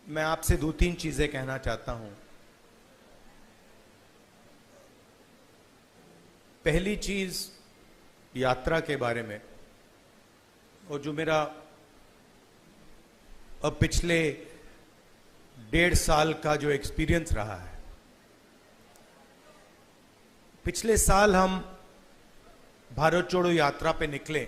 मैं आपसे दो तीन चीजें कहना चाहता हूं। पहली चीज यात्रा के बारे में, और जो मेरा अब पिछले 1.5 साल का जो एक्सपीरियंस रहा है। पिछले साल हम भारत जोड़ो यात्रा पे निकले।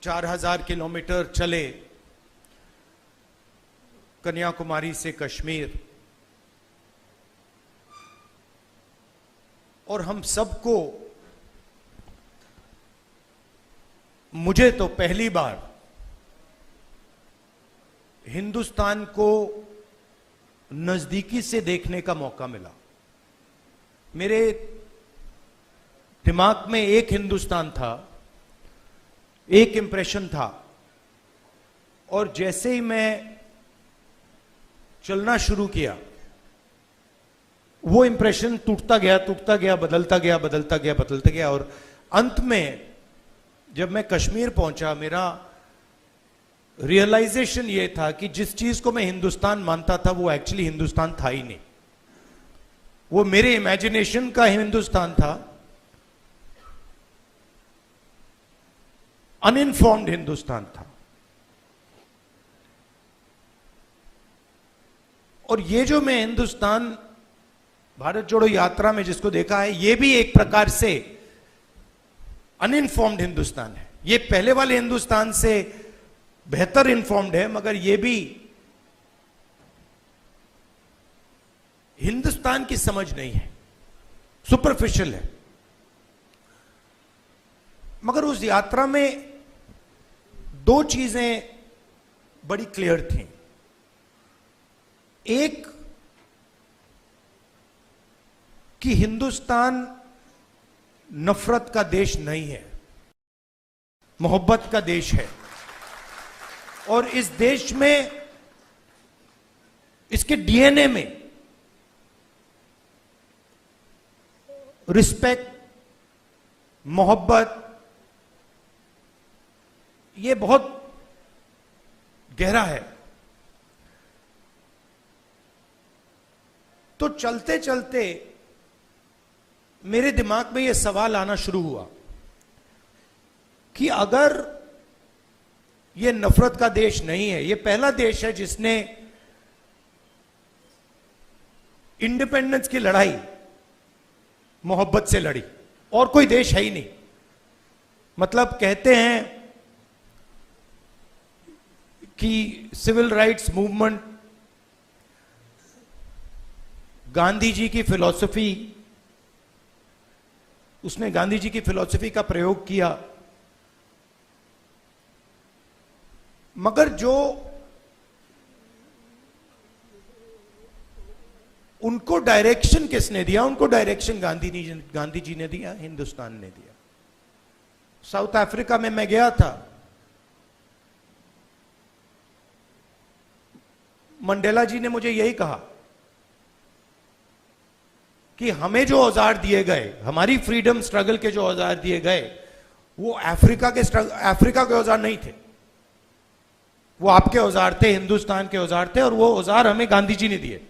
4000 किलोमीटर चले कन्याकुमारी से कश्मीर, और हम सबको, मुझे तो पहली बार हिंदुस्तान को नजदीकी से देखने का मौका मिला। मेरे दिमाग में एक हिंदुस्तान था, एक इंप्रेशन था, और जैसे ही मैं चलना शुरू किया वो इंप्रेशन टूटता गया, बदलता गया, और अंत में जब मैं कश्मीर पहुंचा, मेरा रियलाइजेशन ये था कि जिस चीज को मैं हिंदुस्तान मानता था वो एक्चुअली हिंदुस्तान था ही नहीं। वो मेरे इमेजिनेशन का हिंदुस्तान था, अनइन्फॉर्म्ड हिंदुस्तान था। और ये जो मैं हिंदुस्तान भारत जोड़ो यात्रा में जिसको देखा है, ये भी एक प्रकार से अनइन्फॉर्म्ड हिंदुस्तान है। ये पहले वाले हिंदुस्तान से बेहतर इन्फॉर्म्ड है, मगर ये भी हिंदुस्तान की समझ नहीं है, सुपरफिशियल है। मगर उस यात्रा में दो चीजें बड़ी क्लियर थी। एक कि हिंदुस्तान नफरत का देश नहीं है, मोहब्बत का देश है। और इस देश में, इसके डीएनए में रिस्पेक्ट, मोहब्बत, ये बहुत गहरा है। तो चलते चलते मेरे दिमाग में यह सवाल आना शुरू हुआ कि अगर यह नफरत का देश नहीं है, यह पहला देश है जिसने इंडिपेंडेंस की लड़ाई मोहब्बत से लड़ी, और कोई देश है ही नहीं। मतलब कहते हैं कि civil rights movement, Gandhi ji की फिलॉसफी, उसने गांधी जी की फिलॉसफी का प्रयोग किया, मगर जो उनको डायरेक्शन किसने दिया? उनको डायरेक्शन गांधी जी ने दिया, हिंदुस्तान ने दिया। साउथ अफ्रीका में मैं गया था, मंडेला जी ने मुझे यही कहा कि हमें जो औजार दिए गए, हमारी फ्रीडम स्ट्रगल के जो औजार दिए गए, वो अफ्रीका के औजार नहीं थे, वो आपके औजार थे, हिंदुस्तान के औजार थे, और वो औजार हमें गांधी जी ने दिए।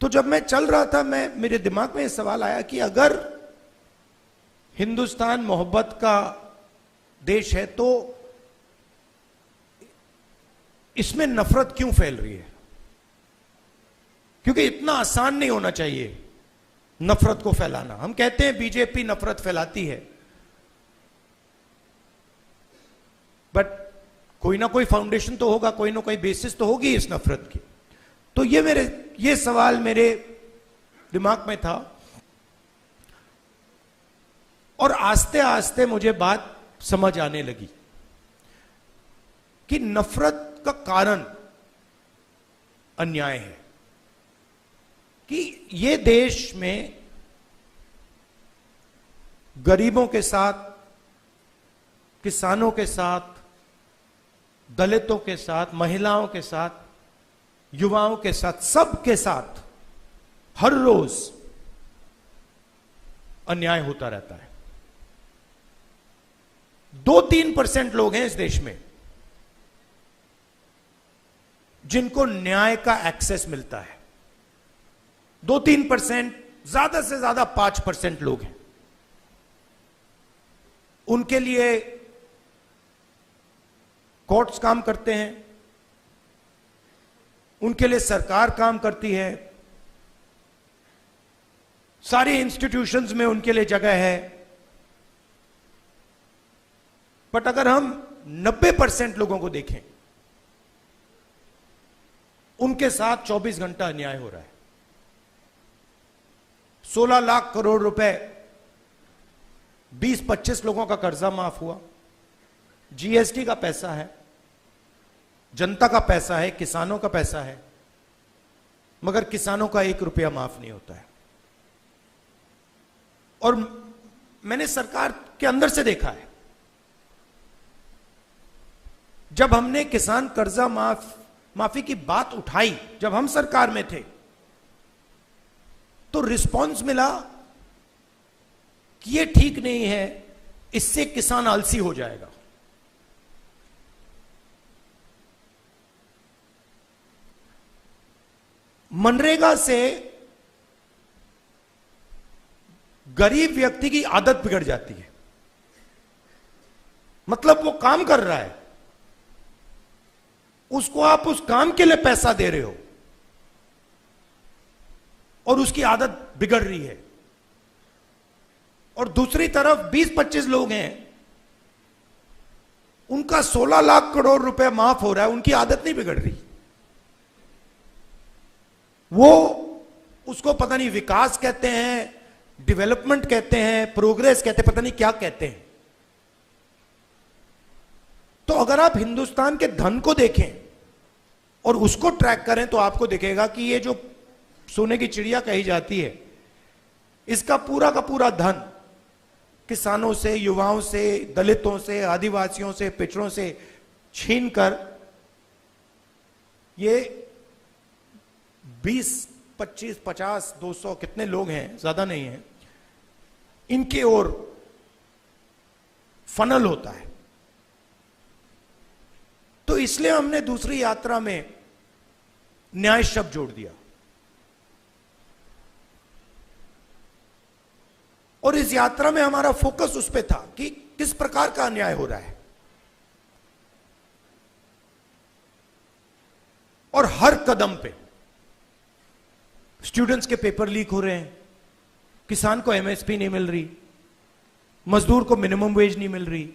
तो जब मैं चल रहा था, मेरे दिमाग में यह सवाल आया कि अगर हिंदुस्तान मोहब्बत का देश है तो इसमें नफरत क्यों फैल रही है? क्योंकि इतना आसान नहीं होना चाहिए नफरत को फैलाना। हम कहते हैं बीजेपी नफरत फैलाती है, बट कोई ना कोई फाउंडेशन तो होगा, कोई ना कोई बेसिस तो होगी इस नफरत की। तो ये सवाल मेरे दिमाग में था, और आस्ते आस्ते मुझे बात समझ आने लगी कि नफरत का कारण अन्याय है। कि ये देश में गरीबों के साथ, किसानों के साथ, दलितों के साथ, महिलाओं के साथ, युवाओं के साथ, सबके साथ हर रोज अन्याय होता रहता है। 2-3% लोग हैं इस देश में जिनको न्याय का एक्सेस मिलता है। 2-3%, ज्यादा से ज्यादा 5% लोग हैं। उनके लिए कोर्ट्स काम करते हैं, उनके लिए सरकार काम करती है, सारी इंस्टीट्यूशंस में उनके लिए जगह है। बट अगर हम 90% लोगों को देखें, उनके साथ 24 घंटा अन्याय हो रहा है। 16 लाख करोड़ रुपए 20-25 लोगों का कर्जा माफ हुआ। जीएसटी का पैसा है, जनता का पैसा है, किसानों का पैसा है, मगर किसानों का 1 रुपया माफ नहीं होता है। और मैंने सरकार के अंदर से देखा है, जब हमने किसान कर्जा माफी की बात उठाई, जब हम सरकार में थे, तो रिस्पांस मिला कि ये ठीक नहीं है, इससे किसान आलसी हो जाएगा। मनरेगा से गरीब व्यक्ति की आदत बिगड़ जाती है। मतलब वो काम कर रहा है, उसको आप उस काम के लिए पैसा दे रहे हो और उसकी आदत बिगड़ रही है। और दूसरी तरफ 20-25 लोग हैं, उनका 16 लाख करोड़ रुपए माफ हो रहा है, उनकी आदत नहीं बिगड़ रही। वो उसको पता नहीं विकास कहते हैं, डेवलपमेंट कहते हैं, प्रोग्रेस कहते हैं, पता नहीं क्या कहते हैं। तो अगर आप हिंदुस्तान के धन को देखें और उसको ट्रैक करें तो आपको दिखेगा कि ये जो सोने की चिड़िया कही जाती है, इसका पूरा का पूरा धन किसानों से, युवाओं से, दलितों से, आदिवासियों से, पिछड़ों से छीनकर ये 20, 25, 50, 200 कितने लोग हैं, ज्यादा नहीं है, इनके ओर फनल होता है। तो इसलिए हमने दूसरी यात्रा में न्याय शब्द जोड़ दिया। और इस यात्रा में हमारा फोकस उस पे था कि किस प्रकार का अन्याय हो रहा है। और हर कदम पे स्टूडेंट्स के पेपर लीक हो रहे हैं, किसान को एमएसपी नहीं मिल रही, मजदूर को मिनिमम वेज नहीं मिल रही,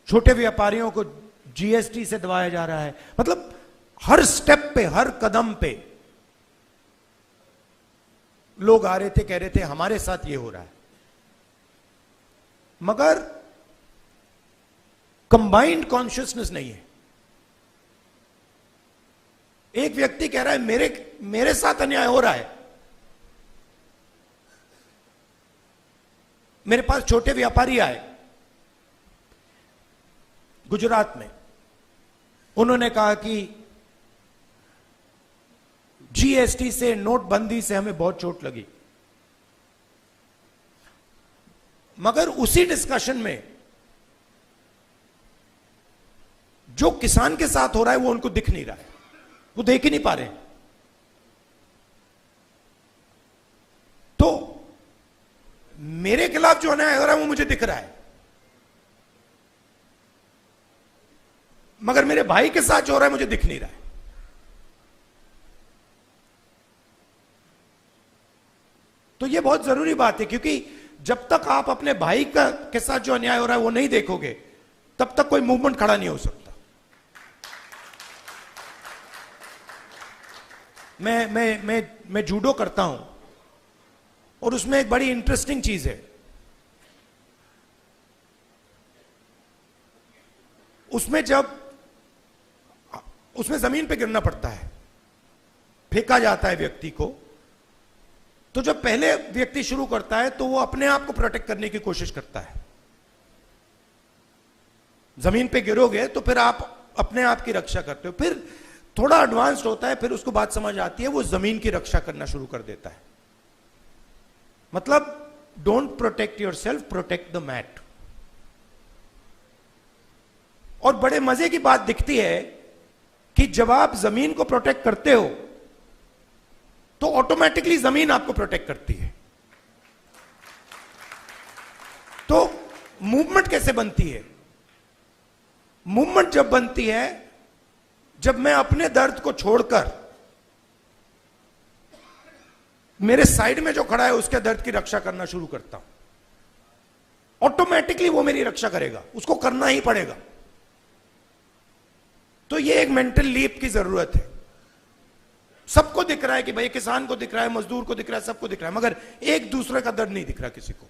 छोटे व्यापारियों को जीएसटी से दबाया जा रहा है। मतलब हर स्टेप पे, हर कदम पे लोग आ रहे थे, कह रहे थे हमारे साथ ये हो रहा है। मगर कंबाइंड कॉन्शियसनेस नहीं है। एक व्यक्ति कह रहा है मेरे साथ अन्याय हो रहा है। मेरे पास छोटे व्यापारी आए गुजरात में, उन्होंने कहा कि जीएसटी से, नोटबंदी से हमें बहुत चोट लगी। मगर उसी डिस्कशन में जो किसान के साथ हो रहा है वो उनको दिख नहीं रहा है, वो देख ही नहीं पा रहे। तो मेरे खिलाफ जो अन्याय हो रहा है वो मुझे दिख रहा है, मगर मेरे भाई के साथ जो हो रहा है मुझे दिख नहीं रहा है। तो ये बहुत जरूरी बात है, क्योंकि जब तक आप अपने भाई के साथ जो अन्याय हो रहा है वो नहीं देखोगे, तब तक कोई मूवमेंट खड़ा नहीं हो सकता। मैं जूडो करता हूं और उसमें एक बड़ी इंटरेस्टिंग चीज है। उसमें जमीन पे गिरना पड़ता है, फेंका जाता है व्यक्ति को। तो जब पहले व्यक्ति शुरू करता है तो वो अपने आप को प्रोटेक्ट करने की कोशिश करता है। जमीन पे गिरोगे तो फिर आप अपने आप की रक्षा करते हो। फिर थोड़ा एडवांस्ड होता है, फिर उसको बात समझ आती है, वो जमीन की रक्षा करना शुरू कर देता है। मतलब don't protect yourself, protect the mat. और बड़े मजे की बात दिखती है कि जब आप जमीन को प्रोटेक्ट करते हो तो ऑटोमेटिकली जमीन आपको प्रोटेक्ट करती है। तो मूवमेंट कैसे बनती है? मूवमेंट जब बनती है जब मैं अपने दर्द को छोड़कर मेरे साइड में जो खड़ा है उसके दर्द की रक्षा करना शुरू करता हूं, ऑटोमेटिकली वो मेरी रक्षा करेगा, उसको करना ही पड़ेगा। तो ये एक मेंटल लीप की जरूरत है। सबको दिख रहा है कि भाई किसान को दिख रहा है, मजदूर को दिख रहा है, सबको दिख रहा है, मगर एक दूसरे का दर्द नहीं दिख रहा किसी को।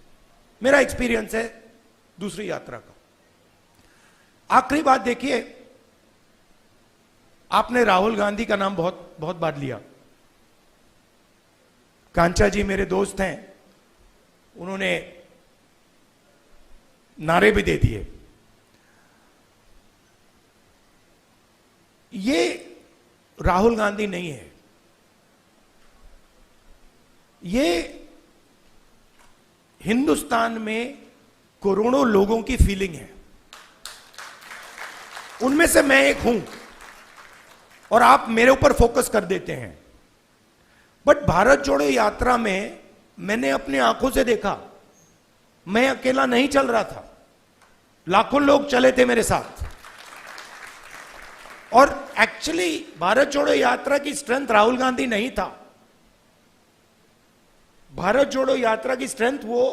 मेरा एक्सपीरियंस है दूसरी यात्रा का। आखिरी बात देखिए, आपने राहुल गांधी का नाम बहुत बहुत बार लिया। कांचा जी मेरे दोस्त हैं, उन्होंने नारे भी दे दिए। ये राहुल गांधी नहीं है, ये हिंदुस्तान में करोड़ों लोगों की फीलिंग है। उनमें से मैं एक हूं और आप मेरे ऊपर फोकस कर देते हैं। बट भारत जोड़ो यात्रा में मैंने अपनी आंखों से देखा, मैं अकेला नहीं चल रहा था, लाखों लोग चले थे मेरे साथ। और एक्चुअली भारत जोड़ो यात्रा की स्ट्रेंथ राहुल गांधी नहीं था। भारत जोड़ो यात्रा की स्ट्रेंथ वो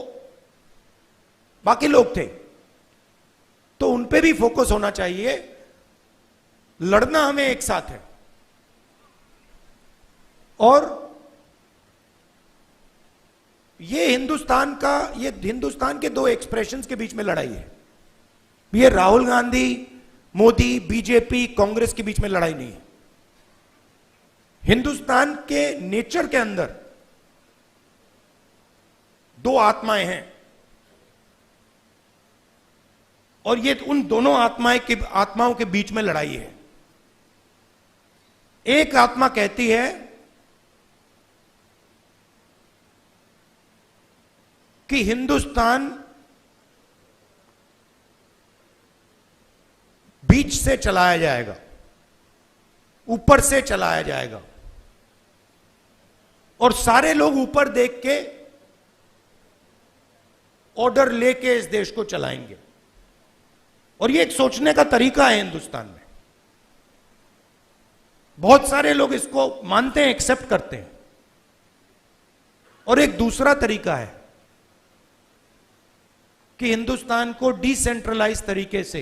बाकी लोग थे। तो उन पे भी फोकस होना चाहिए। लड़ना हमें एक साथ है और ये हिंदुस्तान के दो एक्सप्रेशंस के बीच में लड़ाई है। ये राहुल गांधी, मोदी, बीजेपी, कांग्रेस के बीच में लड़ाई नहीं है। हिंदुस्तान के नेचर के अंदर दो आत्माएं हैं और ये उन दोनों आत्माओं के बीच में लड़ाई है। एक आत्मा कहती है कि हिंदुस्तान बीच से चलाया जाएगा, ऊपर से चलाया जाएगा और सारे लोग ऊपर देख के ऑर्डर लेके इस देश को चलाएंगे। और ये एक सोचने का तरीका है हिंदुस्तान में। बहुत सारे लोग इसको मानते हैं, एक्सेप्ट करते हैं। और एक दूसरा तरीका है कि हिंदुस्तान को डिसेंट्रलाइज तरीके से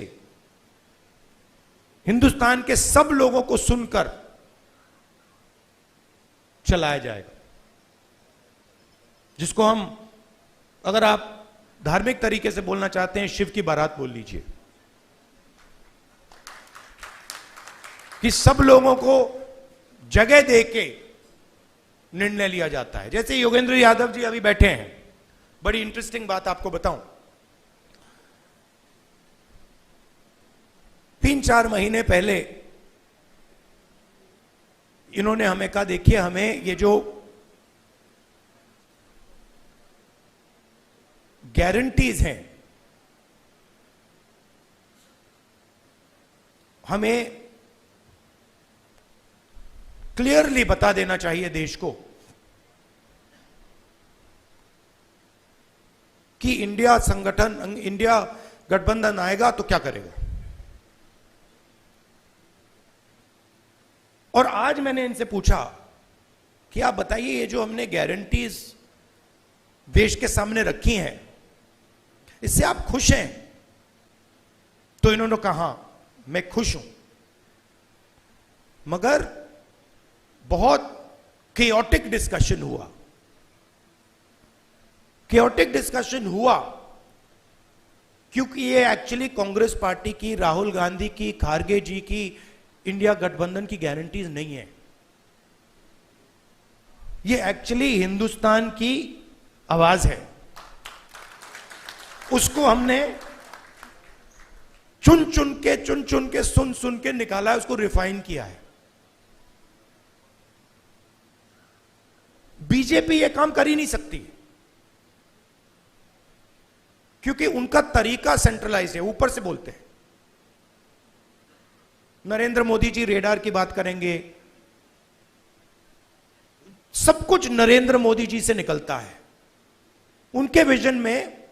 हिंदुस्तान के सब लोगों को सुनकर चलाया जाएगा, जिसको हम, अगर आप धार्मिक तरीके से बोलना चाहते हैं, शिव की बारात बोल लीजिए। कि सब लोगों को जगह देके निर्णय लिया जाता है। जैसे योगेंद्र यादव जी अभी बैठे हैं, बड़ी इंटरेस्टिंग बात आपको बताऊं। 3-4 महीने पहले इन्होंने हमें कहा, देखिए हमें ये जो गारंटीज हैं, हमें क्लियरली बता देना चाहिए देश को कि इंडिया गठबंधन आएगा तो क्या करेगा। और आज मैंने इनसे पूछा कि आप बताइए, ये जो हमने गारंटीज देश के सामने रखी हैं, इससे आप खुश हैं? तो इन्होंने कहा मैं खुश हूं, मगर बहुत केओटिक डिस्कशन हुआ। केओटिक डिस्कशन हुआ क्योंकि ये एक्चुअली कांग्रेस पार्टी की, राहुल गांधी की, खारगे जी की इंडिया गठबंधन की गारंटीज नहीं है। ये एक्चुअली हिंदुस्तान की आवाज है। उसको हमने चुन चुन के सुन के निकाला है, उसको रिफाइन किया है। बीजेपी ये काम कर ही नहीं सकती क्योंकि उनका तरीका सेंट्रलाइज है, ऊपर से बोलते हैं। नरेंद्र मोदी जी रेडार की बात करेंगे, सब कुछ नरेंद्र मोदी जी से निकलता है। उनके विजन में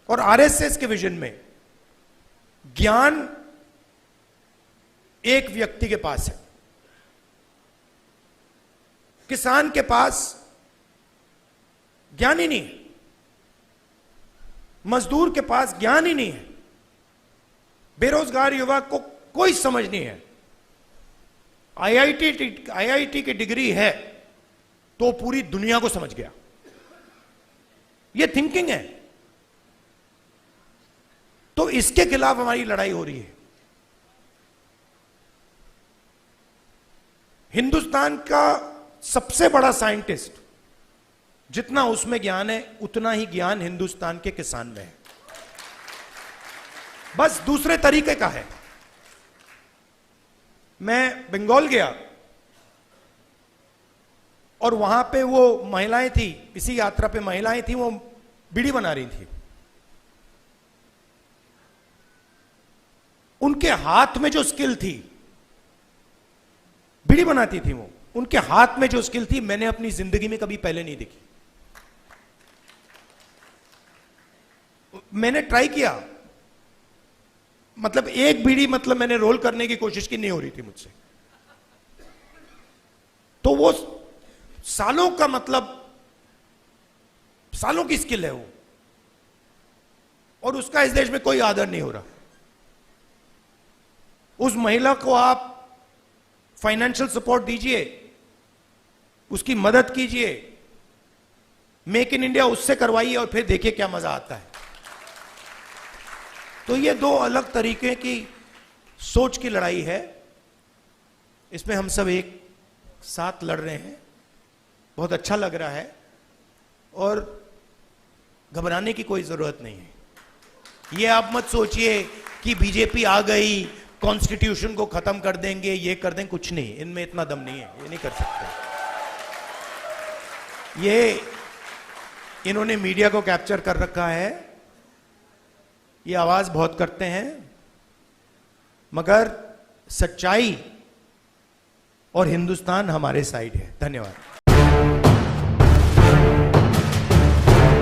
और आरएसएस के विजन में ज्ञान एक व्यक्ति के पास है, किसान के पास ज्ञान ही नहीं है, मजदूर के पास ज्ञान ही नहीं है, बेरोजगार युवक को कोई समझ नहीं है। आईआईटी की डिग्री है तो पूरी दुनिया को समझ गया। यह थिंकिंग है। तो इसके खिलाफ हमारी लड़ाई हो रही है। हिंदुस्तान का सबसे बड़ा साइंटिस्ट, जितना उसमें ज्ञान है उतना ही ज्ञान हिंदुस्तान के किसान में है, बस दूसरे तरीके का है। मैं बंगाल गया और वहां पे वो महिलाएं थी, इसी यात्रा पे महिलाएं थी, वो बीड़ी बना रही थी। उनके हाथ में जो स्किल थी, बीड़ी बनाती थी वो, उनके हाथ में जो स्किल थी मैंने अपनी जिंदगी में कभी पहले नहीं देखी। मैंने ट्राई किया, मतलब एक बीड़ी मतलब मैंने रोल करने की कोशिश की, नहीं हो रही थी मुझसे। तो वो सालों का, मतलब सालों की स्किल है वो, और उसका इस देश में कोई आदर नहीं हो रहा। उस महिला को आप फाइनेंशियल सपोर्ट दीजिए, उसकी मदद कीजिए, मेक इन इंडिया उससे करवाइए और फिर देखिए क्या मजा आता है। तो ये दो अलग तरीके की सोच की लड़ाई है। इसमें हम सब एक साथ लड़ रहे हैं। बहुत अच्छा लग रहा है और घबराने की कोई जरूरत नहीं है। ये आप मत सोचिए कि बीजेपी आ गई, कॉन्स्टिट्यूशन को खत्म कर देंगे, ये कर देंगे, कुछ नहीं, इनमें इतना दम नहीं है, ये नहीं कर सकते। ये इन्होंने मीडिया को कैप्चर कर रखा है, ये आवाज बहुत करते हैं, मगर सच्चाई और हिंदुस्तान हमारे साइड है। धन्यवाद।